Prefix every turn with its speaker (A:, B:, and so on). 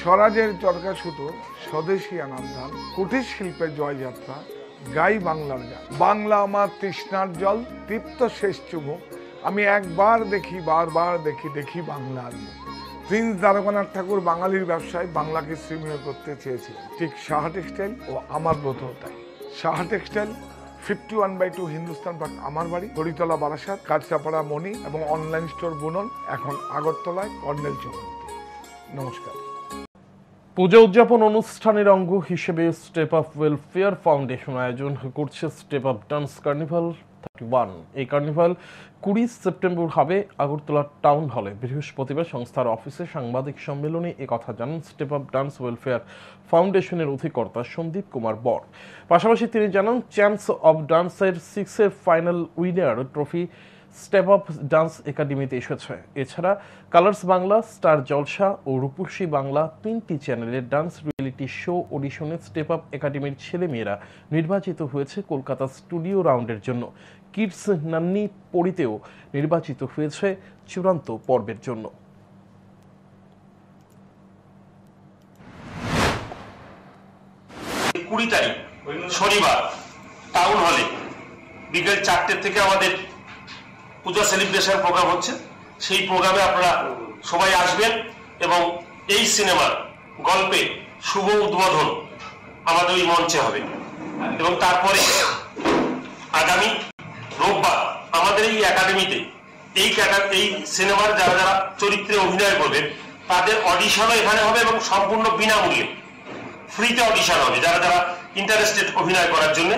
A: স্বরাজের চরকা সুতো, স্বদেশী আনান্দান, কুটির শিল্পের জয়যাত্রা, গাই বাংলার গান। বাংলা আমার তৃষ্ণার জল, তৃপ্ত শেষ চুমুক। আমি একবার দেখি, বারবার দেখি, দেখি বাংলার মুখ। প্রিন্স দ্বারকানাথ ঠাকুর বাঙালির ব্যবসায় বাংলাকে শ্রীময় করতে চেয়েছিলেন, ঠিক সাহা টেক্সটাইল ও আমার ব্রতও তাই। সাহা টেক্সটাইল 51/2 হিন্দুস্তান পার্ক আমার বাড়ি, হরিতলা বারাসাত, কাঁচরাপাড়া মণি এবং অনলাইন স্টোর বুনন, এখন আগরতলায় কর্নেল চৌমুহনী। নমস্কার।
B: পূজা উদযাপন অনুষ্ঠানের অঙ্গ হিসেবে স্টেপ আপ ওয়েলফেয়ার ফাউন্ডেশন আয়োজন করছে স্টেপ আপ ডান্স কার্নিভাল 31। এই কার্নিভাল 20 সেপ্টেম্বর হবে আগরতলা টাউন হলে। বৃহস্পতিবার সংস্থার অফিসে সাংবাদিক সম্মেলনে একথা জানান স্টেপ আপ ডান্স ওয়েলফেয়ার ফাউন্ডেশনের অধিকর্তা সন্দীপ কুমার বর। পাশাপাশি তিনি জানান চ্যাম্পস অব ডান্সের 6-এর final winner trophy step up dance একাডেমিতে এসেছে। এছাড়া কালার্স বাংলা, স্টার জলসা ও রূপসী বাংলা 3টি চ্যানেলের ডান্স রিয়েলিটি শো অডিশনে স্টেপ আপ একাডেমির ছেলেমেয়েরা নির্বাচিত হয়েছে কলকাতা স্টুডিও রাউন্ডের জন্য। কিডস নান্নি পরিতেও নির্বাচিত হয়েছে চূড়ান্ত পর্বের জন্য।
C: 20 তারিখ শনিবার টাউন হলে বিকেল 4টে থেকে আমাদের পূজা সেলিব্রেশন প্রোগ্রাম হচ্ছে। সেই প্রোগ্রামে আপনারা সবাই আসবেন এবং এই সিনেমার গল্পে শুভ উদ্বোধন আমাদের ওই মঞ্চে হবে। এবং তারপরে আগামী রোববার আমাদের এই একাডেমিতে এই সিনেমার যারা যারা চরিত্রে অভিনয় করবেন তাদের অডিশনও এখানে হবে এবং সম্পূর্ণ বিনামূল্যে ফ্রিতে অডিশন হবে যারা যারা ইন্টারেস্টেড অভিনয় করার জন্য।